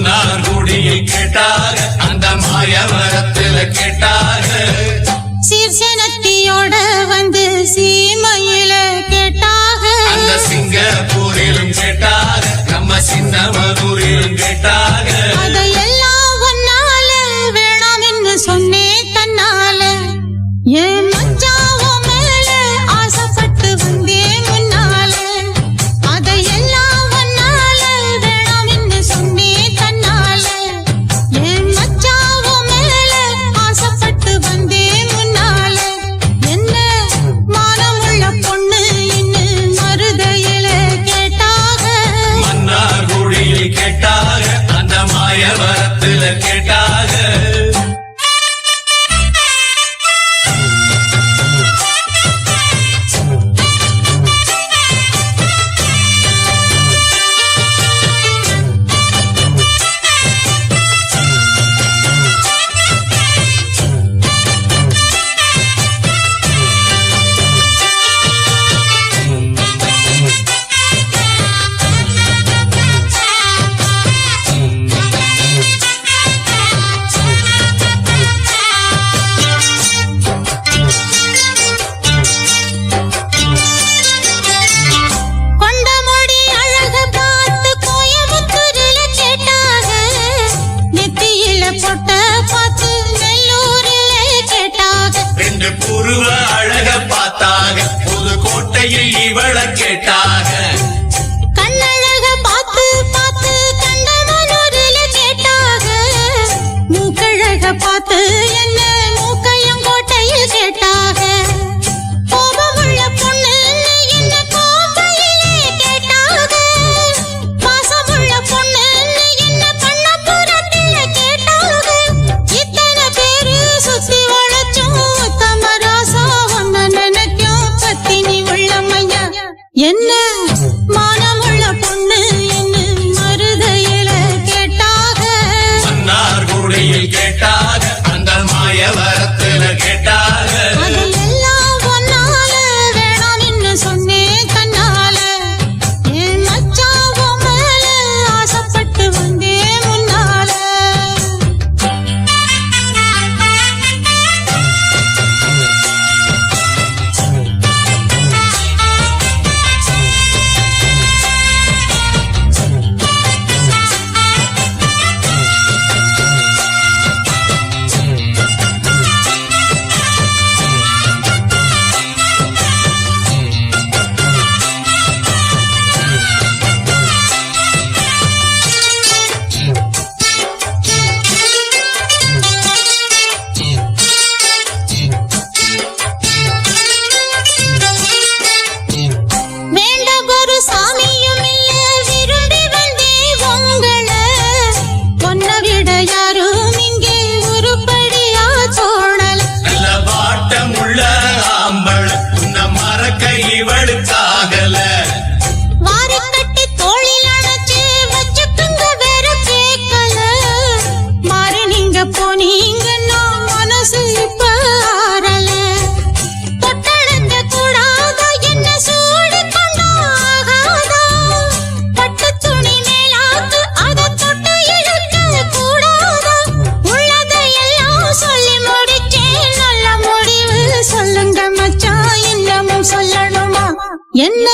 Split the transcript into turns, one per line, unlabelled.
மன்னார்குடியில் கேட்டாக அந்த மாயவரத்துல கேட்டாக
சீர்சனத்தியோட வந்து சீமையில கேட்டாக
அந்த சிங்கப்பூரிலும் கேட்டாக நம்ம சின்னமனூரிலும் கேட்டாக
அதையெல்லாம் ஒன்னால வேணாம் என்று சொன்னே தன்னால ஏன் மச்சாவோ மேல ஆசைப்பட்டு வந்தே முன்னால அதையெல்லாம் ஒன்னால வேணாம் என்று சொன்னே தன்னால ஏன் மச்சாவோ மேல ஆசைப்பட்டு வந்தே முன்னால என்ன மானமுள்ள பொண்ணு இன்னும் மருதையில கேட்டாக
மன்னார்குடியில் கேட்டாக அந்த மாயவரத்துல கேட்டாக புருவ அழக பார்த்தாக புதுக்கோட்டையில் இவள கேட்டாக
கண்ணழக பார்த்து பார்த்து கண்டமனூரில் கேட்டாக மூக்கழக பார்த்து என்ன மூக்கையங்கோட்டையில் கேட்டாக கோபமுள்ள பொண்ணு என்ன கோம்பையிலே கேட்டாக பாசமுள்ள பொண்ணு என்ன பண்ணப்புறத்தில கேட்டாக இத்தனை பேரு சுத்தி வளைச்சும் என்ன மானமுள்ள பொண்ணு என்ன மருதையில கேட்டாக
மன்னார்குடியில் கேட்டாக அந்த மாயவரத்துல கேட்டாக
அதையெல்லாம் ஒன்னால வேணாம் என்று சொன்னே தன்னால என் மச்சாவோ மேல ஆசைப்பட்டு வந்தே முன்னால
இவளுக்காகல
வாரக்கட்டி தோளில் அணைச்சு வச்சுக்குங்க வேற கேட்கல மாறி நீங்க போனீங்கன்னா மனசு இப்ப ஆறல தொட்டடங்க கூடாத என்ன சூடு கொண்டாகாதா பட்டு துணி மேலாக்கு அதை தொட்டு இழுக்க கூடாதா உள்ளதையெல்லாம் சொல்லி முடிச்சேன் நல்ல முடிவு சொல்லுங்க மச்சான் இன்னமும் சொல்லணுமா என்ன